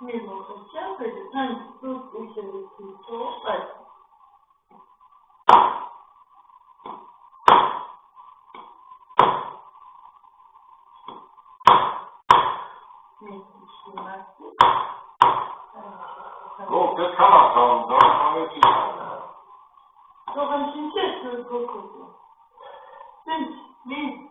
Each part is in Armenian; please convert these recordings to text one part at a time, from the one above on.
Mimo facciamo e tanti tutti se ne tutto Oh, che cazzo, non ci sono. Dove si sente il cocco? Senti, lì,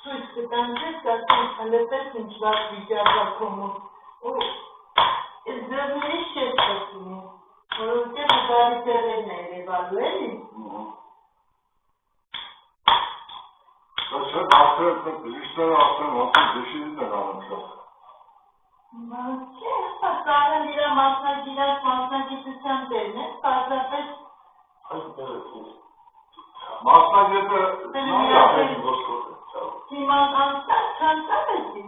ցույց կտան ձեզ, ասենք հլեպես ինչ-որ վիճակակում ու ձերների շետ կսունի, որովհետև ուղարի տեղերն է երևալու էլի։ Չէ, ասել եք բժիշկները ասեն, ոնց դժիշտ են անում։ Չէ, հա կարան իրա մասնագիտության դերն է, պարզապես մասնագետը Հիման անցած չանցավ էսի,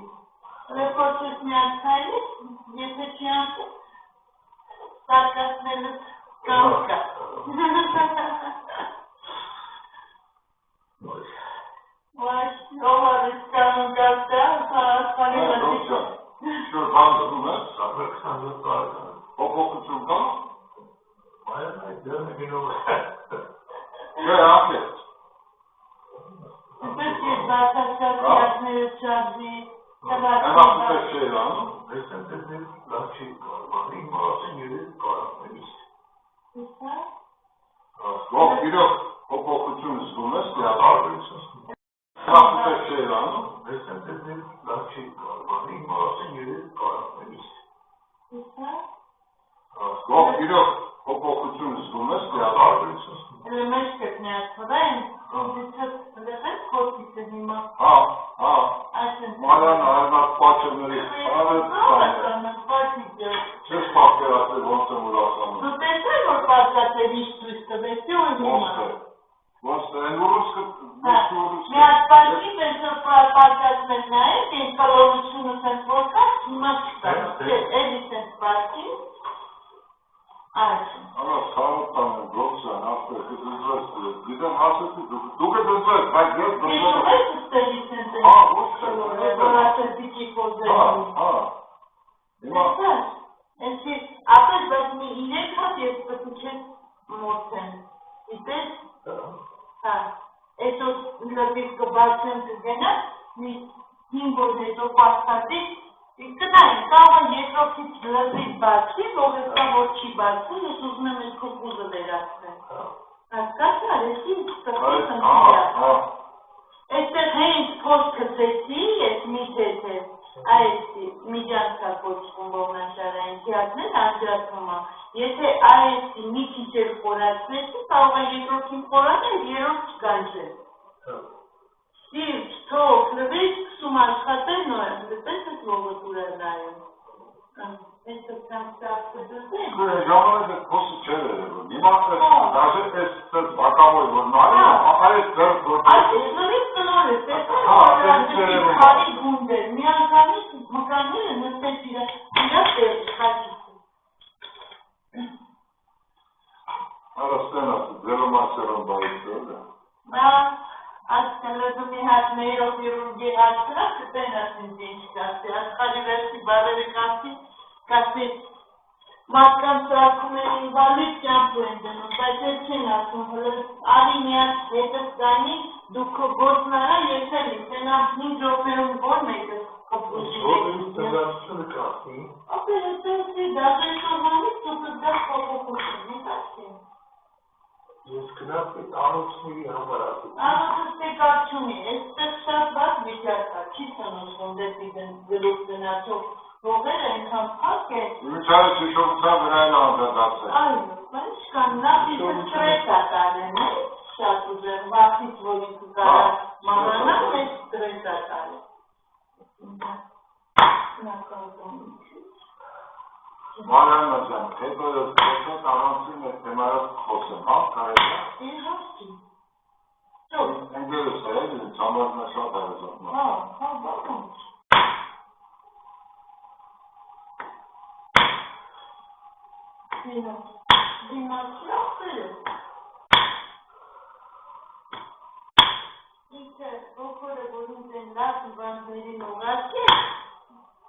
ռեպորտս միացայլից, եթե չի անցավ, սարկասնելս կամ կա։ Ովարից կանոն կասկա, ասպանի մտի։ Շուր բանդում ես, սարվեքսանյոտ տարեկան, հոպոխություն կա։ Այան այդ դերն է գնով է։ Չէ, ակետ։ Դες ես բարձասկացիացները չարդի, Էմասուտ է չէր անում։ Ես եմ տեսնել լավ չի կարման, իմ ասեն երես կարաններից։ Իսա։ Ով իրոք հոպոխություն զգում ես, Տարբերություն։ Էմասուտ է չէր անում։ Ես եմ տեսնել լավ չի կարման, իմ ասեն երես կարաններից։ Իսա։ Ով իրոք հոպոխություն զգում ես, Տարբերություն։ Elə մեջ կտնյացվրա են, դիցած լեղեց կոտիցը հիմա։ Մանյան արնատ պաչերներից արեց Պաչիցը։ Չես պակերացել ոնց եմ ուրասանում։ Դու տեսել, որ պարծացել իշ տույս տվեցի ու հիմա։ Ոնց է, են ուրուսկը, մի ասպարքի պենսով պարծացնել նայեք, են կալորությունը սենց որ կա, հիմա չկա, էլի սենց պարքի, այդը։ Արա սարոտան են, գողսան, ասպեր, գիտեմ հասեցի, դուք է դնձեք, բայց ես դնձեք։ Ես ուղես ուստերի սենց են, որ ասել պիչի կոզերում։ Հիմա։ Ենցի, ապեր, բայց մի իրեք հատ ես պտուչես մորցեն, իտես, էտո լրվից կբացեմ կգենա, մի հինգոր հետո պաստատի, կնային, կաղը երկրոքից լրվից բացի, ողեսկա որ չի բացում, ես ուզում եմ ես կուզը վերացնեմ։ Հասկացար, էսի ստղտի խնդիրյա։ Էստեղ հենց փոս կծեցի, ես մի թեթե, այեցի, միջանցա կոչվում ողնաշարային թիատներ անջատումը, եթե այեցի մի քիչեր խորացնեցի, կարող է երկրորդին խորանել, երորդ չկանջել։ Սիրտ, թող, լվից կսում աշխատել նոյն, դպես ես ողը տուրը նայում։ Էստեղ ծանցախը դուզեմ։ Ժամանակ ես փոսը չեր երևում, հիմա դաժե ես բակավոր որ նայում, այս դեռ գործ։ Այս ես նորից կնոր ես, տեսել, հարի գունդ էր, միանգամից մկանները նստեց իրա տեղ խաչիցը։ Արա ստեն ասի, ձերում ասերում բայիցել է։ Նա, ասկալոդու մի հատ նեյրոպիրուրգի հասրա, կտեն ասինց ինչ կասի, ասխալի վերսի բարերը կասի, մարդկանց սրակում են ինվալիդ կյանքու են դնում, բայց ես չեն ասում, հլը արի միած հետս գանի, դուք գործնարա ես էլ իմ, տենա 5 րոպերում որ մեկս կպուժի կասի։ ապեր էսի, դաժե շորմանից ծուպս դար կողողություն, ասի։ Ես կնավ այդ անոցների համար ասի։ Անոցս տեկարչունի, էստեղ շատ բաց վիճակա, չի սնուցվում դեպի գլուխ դնացող ողերը ենքան պակ է։ Իմիջարը շիշողության վրայն անդադացել։ Այո, բայց չկան նախ իզը ստրես ատալեն է, շատ ուզեմ, վախից որ ինքը կարա մանանան, ես ստրես ատալեն։ Մանյան մջան, հետո ես խոսոտ առանցին է թեմարած խոսեմ, հա, կարելի է։ Իր հասկի։ Ընգերս է, ծամարն է շատ արեզատմա։ Հա, բակում։ Դիմացրախտերը։ Ինքը ողորը որում են լավ հիվանդներին ուղացի,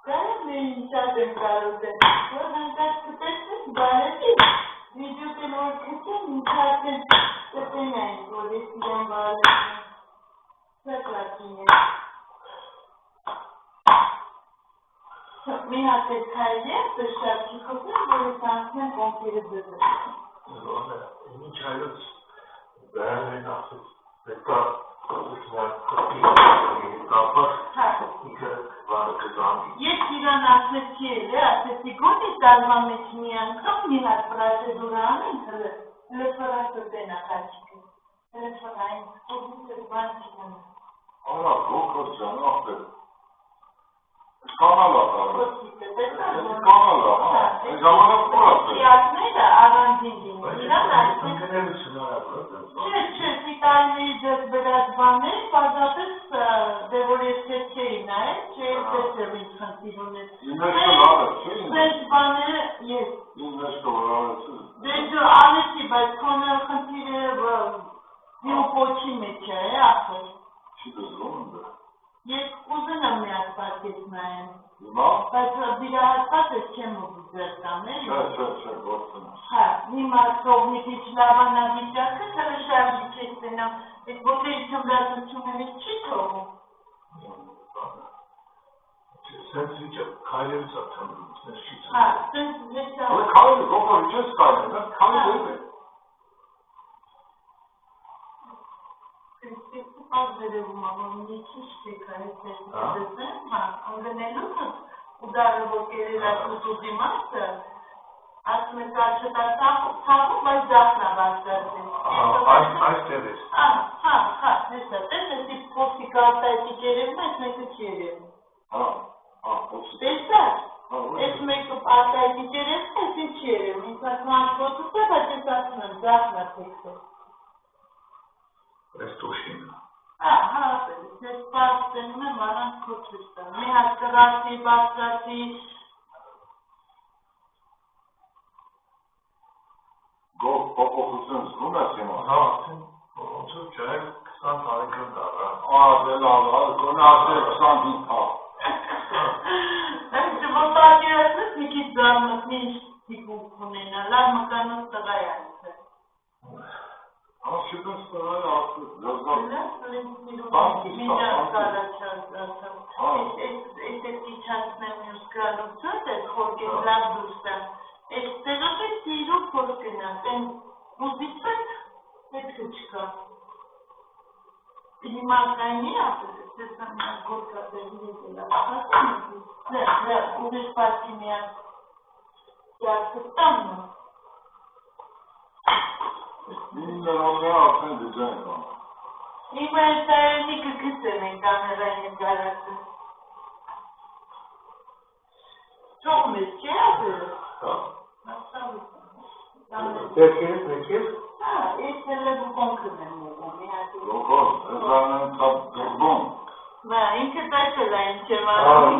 կարեմ էին շատ եմ կարոտ է, որ հանկած կտեսնես բարետի, վիդյոտ էլ որ կտեն, ինքած են կտեն այն, որ ես իրան բարետն է, շատ լակին է։ Մի հատ է քայլի է, շատ չի խոսներ, որ ես անցնեմ կոնքերը դրդել։ Ինչ հայոց բերեն են ասեց, պետքա կողության կպի Ուրան ասեցի էլ է, ասեցի գոնի տարվա մեջ մի անգամ մի հատ պրոցեդուրա անենք, լեփարաշը դենա խաչիկը, լեփարային, ուղիցը բան չկանը։ Արա, գոքոր ճան, ախտեր, կանալ աղարը, կանալ աղա, այն ժամանակ պորած է։ Իակները առանձին դինի, իրան այսպես։ Չէ, սիտայինների ձեզ բերած բաներ, պարզապես դեվոր ես հետքեի նայել, չէ տեսել ինձ խնդիր ունեց։ Ինեշը լավ է, չէ ինեշը։ Սենց բաները ես։ Ինեշը լավ է։ Դե դու անեցի, բայց քոնը խնդիրը դիու պոչի մեջ է, ախր։ Չի դզվում ընդ է։ Ես ուզենամ մի ասպատից նայեմ։ Հիմա։ Բայց վիրահատված ես չեմ ուզում ձեր տանել։ Չէ, գործն է։ Հա, հիմա կողմիկի չլավանա վիճակը, թրը շարժի կես դենամ, այդ ոտերի թմրացություններից չի թողում։ Սենց վիճակ քայլերից է թմրում, սենց չի թմրում։ Հա, սենց վիճակ։ Հələ քայլը գոքոր չես քայլել, հա, քայլել է։ Ազերևում ամոնի ճիշտ է դեսեն, հա, անգնելուքը ուդարը որ կերել ասուտ ուզի մասը, ասում է կարչետա թաղում, բայց դախնա բաստացին։ Այս տեղից։ Հա, հեսա, տես էսի պոստի կարտայքի կերևում, այս մեկը չի երևում։ Տեսա, այս մեկը արտայքի կերևում, այսին չի երևում, ինձ ասում անշպոտուս է, բայց ես ասում եմ, դախնա թեքսը։ Այս տոշինը։ Հա, ես պարստենում եմ առանց կոչուստը, մի հատ կրացի, բաստացի, Գող պոպոխություն զգում ես հիմա։ Հա, ոնց որ չէ 20 տարեկան դառա։ Դե լավ, գոնե ասել 25 թաղ։ Այս պատկերացնես մի քիչ զարմացնի ինչ տիպուկ ունենա, լավ մկանոց տղա է այնցը։ Շիպես տղայ ասել, լազգավ։ Այս իչանցնեմ մյուս գալուցոց, այս խորգեն լավ դուրսը, այս տեղով է սիրով խորգենած, այն ուզից պետքը չկա։ Հիմա կայնի ասել, ես ամենակ գորգատեղի եկել ուղիղ պարքի միակ կյարսստամն է։ Իններոնը արդեն դիզայն կան։ Իմ այս այրնի կգծեմ են կամերային եմ գարացը։ Ճողմ ես չի ասել։ Հա։ Տերքերից մեկից։ Հա, ես հելը բուկոնքն եմ ուղում, մի հատի։ Լոքոր, եզան են ծապ դրբում։ Բա, ինքը տայցել այն չեմ արում։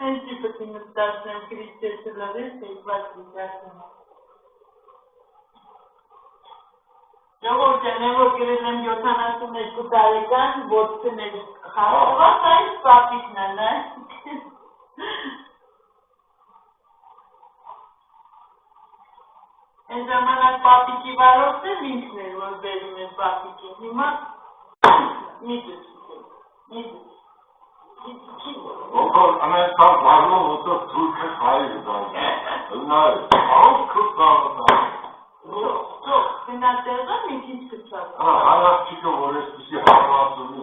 Այս տիպըտի մտասն եմ կրիստեսը լավես, այս բաց մտասն եմ։ Ժողովրդյան եմ, որ կրել եմ 72 տարեկան, ոտքն էր խաղված, այս պապիկն է, նայ։ Այն ժամանակ պապիկի վարորդն ինքն էր, որ բերում են պապիկին, հիմա մի դուս, Լոքոր, անեն կար բարնում, ոտով թուրքը խայր դարձ։ Նայ, աղով քուր կաղտա։ Ծող, գնատեղը մի քիչ կծած։ Հայացիքը, որ ես պիսի հարվածումի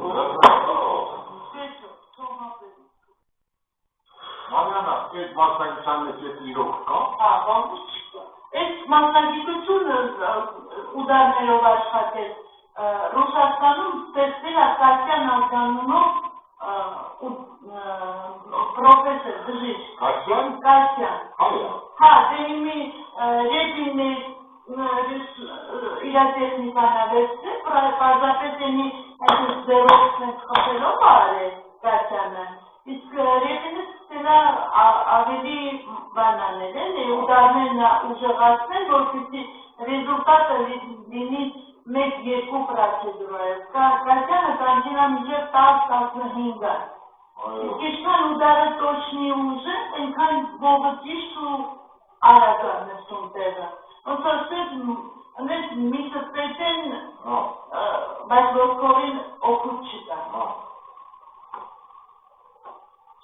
Մարյանա, այդ մասնակցության մեջ ես իրոք կա։ Հա, բանուց չկա։ Այդ մասնագիտությունը ուդարներով աշխատել Ռուսաստանում ստեղծել է Կասյան Ալդանունով պրոֆեսոր դժիշ։ Կասյան։ Հայա։ Հա, դե իմի Ռեբինի իրա տեխնիկան ավեցել, պարզապես եմի ձերովսն խփելով արել Կասյանը, իսկ Ռեբինը ստելա ավելի բանանել են, ուդարներն ուժեղացնել, որպեսզի ռեզուլտատը լինի 1-2 պրոցեդուրայով, Կասյանը կանչելա մինչև 10-15 է, իսկ ինչքան ուդարը տոշնի ուժը, այնքան ողը ճիշտ ու արագ է նստում տեղը, ոնց որ սեզ միսը պետեն, բայց ոտքովին օգուտ չկա,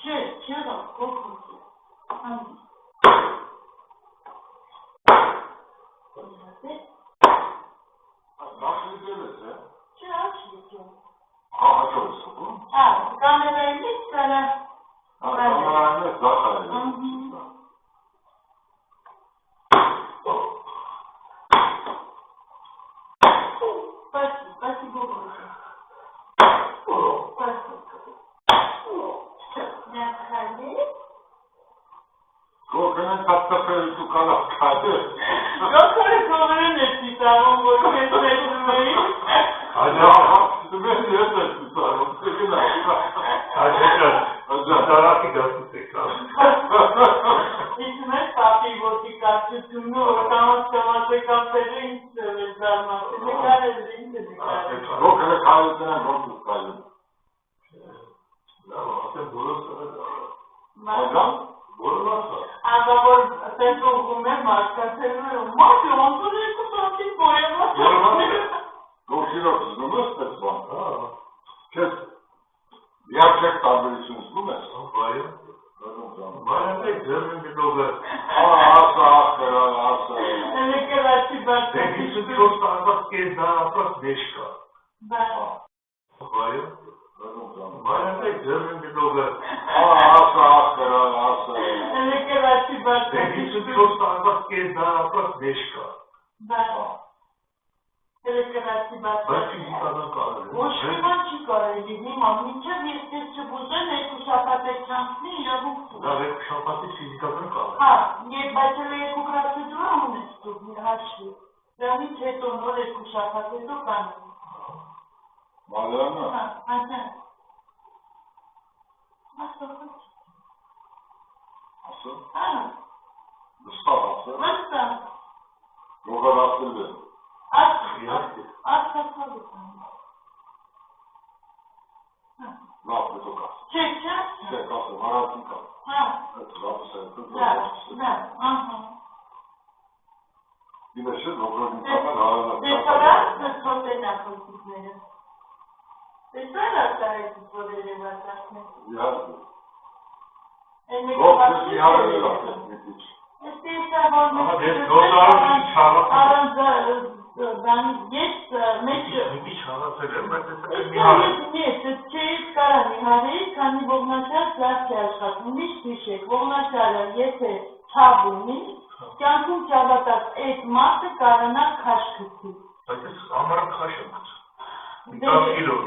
չէ, օգուտ է, Նախլիդել ես է։ Չէ, աչ լիքեմ։ Հաճով ես ուղում։ Կամերայինից կարա Спасибо большое. Գոհրեն հաստատել դու կանաս քայլը։ Գոհրը կողերն է ծիսարում, որ ես ներում էի։ Դու ես ծիսարում, կգնա։ Տարակի գասուց եք ավ։ Իսկ մեզ պապի ոտի կացությունն ու տամաս է կապերը ինձ է զարմացի, նկարել ինձ է նկարել։ Գոհրը քայլը ոնց քայլը։ Լավ, ասեմ բոլորս Այդան բոլորս Անգավոր սենց ուղում է մարդկացելու է, մարդը ոնցոր երկու սանտիկ բոյավաց։ Գոհիրով զգում ես տես բան, կեզ միարջեք տարբերություն զգում ես, Բարև եք ձերմին գնողը ասա, ասա Էլեկերացի բարձր 54 տարվակ կեզ դարապրած դեշ կա Բարև եք ձերմին գնողը ասա Էլեկերացի բարձր 54 տարվակ կեզ դարապրած դեշ կա Էլեկերացի Բայց բարձր ֆիզիկական կարել Ոչ նման չի կարելի, հիմա մինչև ես չբուժեն երկու շաբաթ է չանցնի իրավունք Լավ եք շապատի ֆիզիկական կարել Հա, բայց էլ երկու պրոցեդուրա ունես դու հաշվի Դրանից հետո նոր երկու շաբաթ հետո կանեմ Մալյանը Հա, այդեն Ասա Հա Վստահ ասը Վստահ Գողր ասել է Լավ, հետո կաս Չէ, կասը, մարածին կաս Հա Իլը չէ, գողրին կամել հարանը Տեսարած թոտեն ապրսիկները Տեսարած արեցից, որ երևացասն Իհարկե Գողր իհարել է ասել միտիչ Ահա ես գոզարում Ես Մի չարացել եմ, բայց ես մի հարել Ես չէից կարան իհարեի, քանի ողնաշար զարդի աշխատում, միշտ հիշեք, ողնաշարը եթե չավ ունի, կյանքում չավատած այդ մարդը կարանա քաշ գցի Բայց ես ամարը քաշ եմ գցում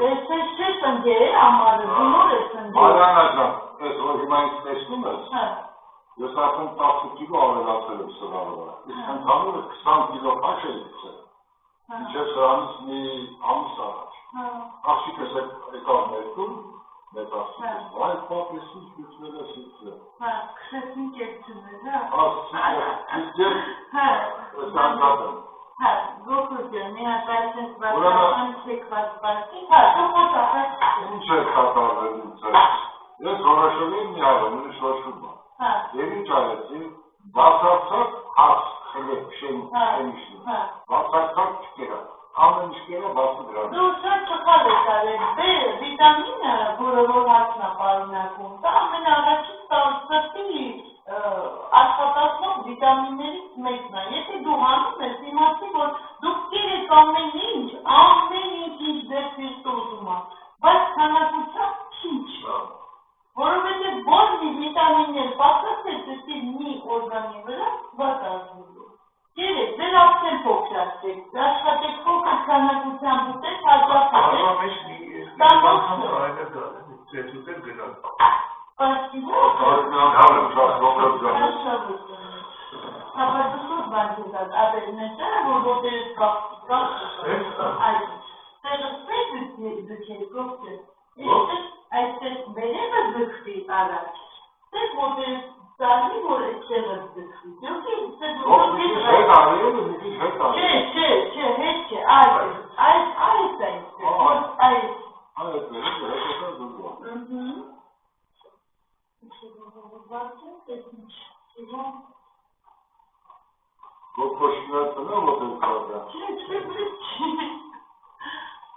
Ես չես ընգեր ամարը, դինոր ես ընգեր Մարյանա ես որ հիմա ինձ տեսնում ես Ես արդեն 10 կիլո ավելացել եմ սրարը Իսկ ընդհանուրը 20 կիլո քաշ էի գցել Ինչև սրանից մի ամիս առաջ Աղջիկս եկավ ներքում Մեծ աղջիկս Այդ պապ ես ինչ գցվել ես ինձ Քսես ինչ եք ծունել, Ես անդատ եմ Հա, գոքուրջան, մի հատ այսպես վարդական չեկված պարքի, հա, դուքոտ աղաց Ինչ է կատարվել ինձ Ես որոշել եմ մի արը, մինչ ոչում Եվ ինչ արեցի, բացարձակ հաց խրվեց շենիշնի Բացարձակ չկերա, ամեն ինչ կերա բացի դրան Դու շատ չխալ եք արել, վիտամինը, որը որ հացն է պարունակում, դա ամեն առաջին սրտի աշխատացնող վիտամիններից մեկն է Եթե դու հանում ես, իմացի, որ դուք կերեք ամեն ինչ ինչ դեր սիրտը ուզում է Բայց քանակությամբ քիչ Որովհետև ոչ մի վիտամիններ պակաս է դրսի մի օրգանի վրա վատազնելու Կերեք, դեր ապսեն փոքրացեք, աշխատեք փոքր քանակությամբ ուտեք, հաջապետեք Արվա մեջ մի անգամ այլ է գալ, ծեցուտեր գնալ Հապարդուսով բանջետած, ապերնետերը, որ ոտերս կաղ Տեղսպես դուքեր գողջեր, այդպես բերևը դուքվի առաջ, տես ոտերս ծարնի, որ էստեղը դուքվի, դուքի Չէ, հետ չէ, այս Գոքոշնացնը ոտեր կաղա Չէ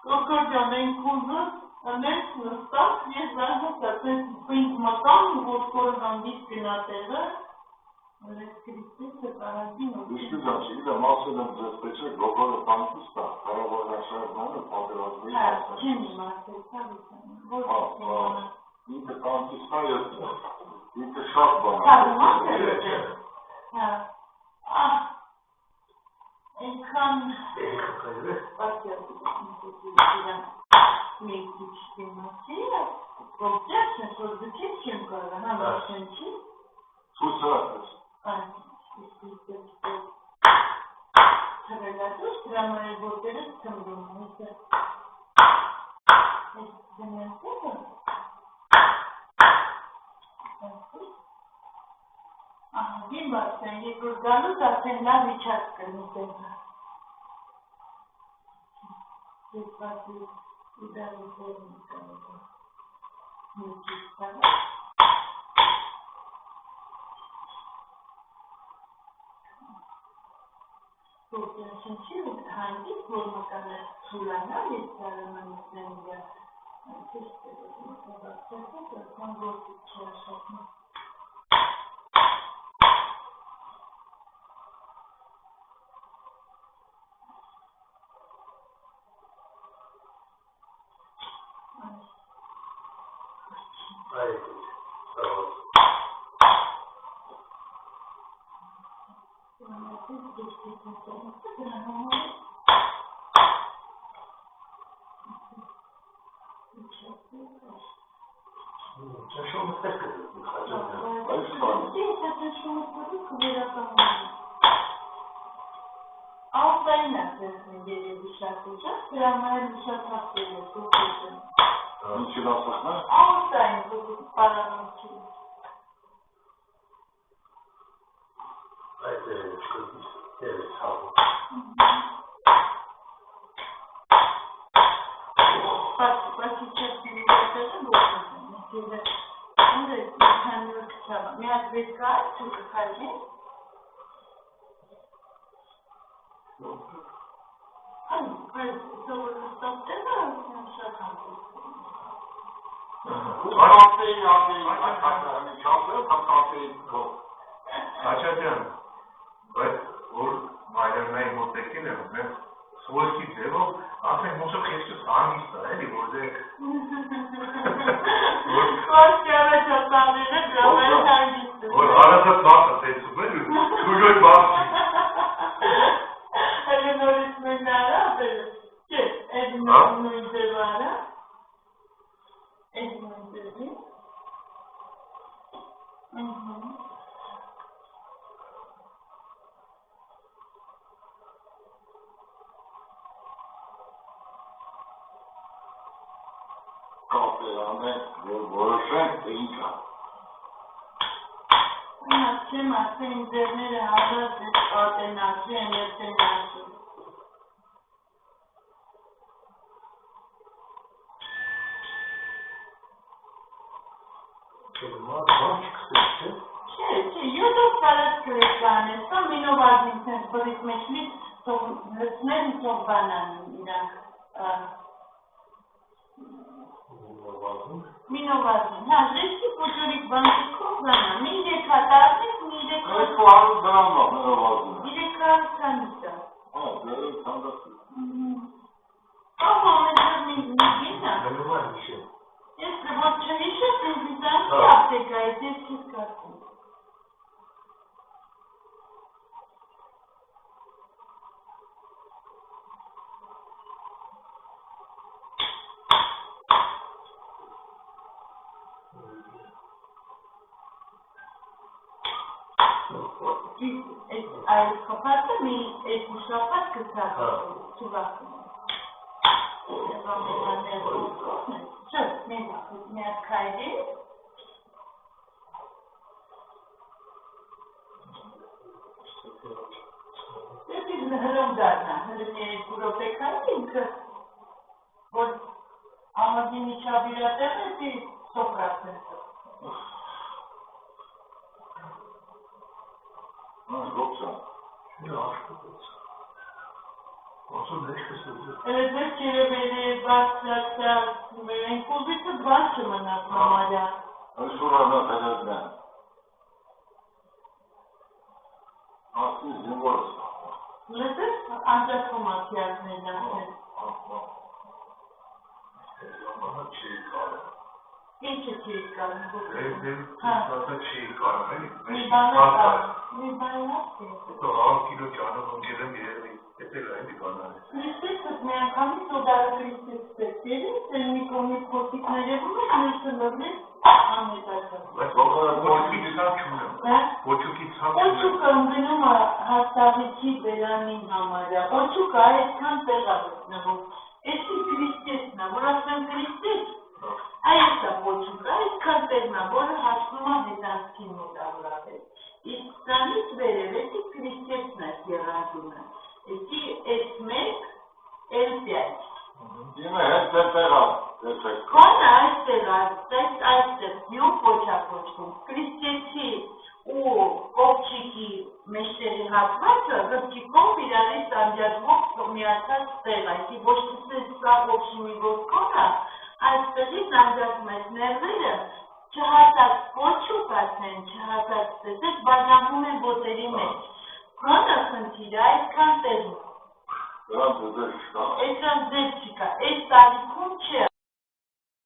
Կոկորջան ենք ուզում Անես նստած ես զարհացած ես ինձ մտան ոտքորը հանդից գնատեղը Ռեսկրիպտեսը կարանտին Իշկի ճանչի, իլեմ ասել եմ ձեզ պեչեք գոքորը տանքուս տա, հարավարաշարնանը պատերազմի Չեմ իմացել, ինքը տանտիսնա ետն է, ինքը շատ բան է։ Կարումատ է ետը։ Այնքան մի քիչ դիմացի է, ողջած ես, որ դուքից չեմ կարող, համաշեն չի։ Ցուցրատես։ Թրելատուս դրամայի ոտերս թմրում է, ես դնեցել եմ։ Ահագին բաց են, երբ որ գալուց արդեն լավ իչած կնի տենա։ Ես բացի իդարի տերն կարող եմ։ Մյուքից տաղա։ Որտենշն չի հանդից, որ մկանը թուլանա, ես դարամանիքն իրա թիշտ է, որտեն գործիք չի աշխատում։ Ալտային ասեցին երևի շատ ուժած, դրամայր ուժած հասել է սուպեշն։ Ինչի լասախն է։ Ալտային պարանոքի։ Այդ է շկրտից երես հաղում։ Բացի չես դիրիվետերը գործում են, եկել է, ուր է իքանյոր կցավը, մի հատ վետ կա, չուկը խայլին, Այս սովորստացել է, շատ համբույս։ Կապեին չապել, կապեին կող։ Աչաջան, բայց որ մայրերնային մոտեկին է, մենք սվոլքի ձևով, ասենք մոսը խեսկս հանգիստ է, էլի, որ դե… Խոսքի առաջատանները դրամայր հանգիստ է։ Որ հարացած բաղ է տեսում, էլի, կուժոյ բաղ չի։ Հələ նորից մենք արա, չէ, էդ նույն ձև արա, էդ նույն ձևի, Կապերանենք, որ որոշենք, թե ինչ է։ Չեմ ասեն ձերները հավաս ես պատենացի են ես են ասում։ Չէ, յոտով կարած կրեկան ես, կամ մինովազին սենց բրիտ մեջլից լծներ ուսով բանան իրանք։ Մինովազին, հա, ժեշտի պոջորիկ բանջիկով բանան, մի 3 հատարնից, մի 3 200 դրամ է մինովազին։ 300 անիսա։ դերը թանդասի։ Կամ ամենջր մի գինա։ Բնում է հիշել։ Ես որ չհիշես ինձ իզանքի ապտեկայից, ես չես կարծում։ Այս խոպատը մի երկու շաբաթ գցած չվախում է։ Եվ ամենաներ ուսկովն է, չէ, մի հատ քայլի։ Ես իզ հրում դարնա, հրում է երկու ռոպե քայլի ինքը, որ ամազի միջավիրատեղ է սոպրատն է։ Գոքսա։ Չէ, աշկոտեց։ Ասում էշկս է։ Դες երևելի բացրացա, են կուզիքը բաց չմնաց մամալյա։ Այս ուրանա հերերն են։ Ասի զինվորս։ Լսես անջատվում ասիազներն ասել։ Ժամանակ չի կարել։ Ինչը չի կարում Դա չի կարում էլի։ Մի բան Հետո 100 կիլո ճանով ընկերն երևի էտել էլի բանալը։ Քրիստոսը մի անգամից սոդարը Քրիստոսը երևի մի կողմից խոսիկներ եղում է ներսը նորմել անհետացած։ Ոչուկի ցավ չունեմ։ Ոչուկի ցավ չունեմ։ Ոչուկը ընկնում է հաստավիքի բերանին համարյա։ Ոչուկը այդքան տեղ է գտնվում։ Էսի Քրիստոսն է, որ ասեն Քրիստոս, այս է ոչուկը, այդքան տեղն է, որը հասնում է հետանցքի մոտավորապես։ Իսկ սրանից վերև էսի Քրիստոսն է եղանջումը։ Էսի էս մեկ, էլ 5։ Իմը հետ տեղա, Քանը այստեղ, այստեղ, յուղ ոչակոչվում, Քրիստոսի ու կողքիկի մեջտեղի հատվածը գրքի կողմ իրարից անջատվող միացած տեղ, այսի ոչ թե սա ողջինի ոսկորը, այստեղից անջատում այս ներվերը, չհասած ոչուկ ասեն, չհասած տեսեք, բաժանվում են ոտերի մեջ, քանը խնդիրը այդքան տեղում։ Էսրան ձեր չկա, այս տարիքում չէ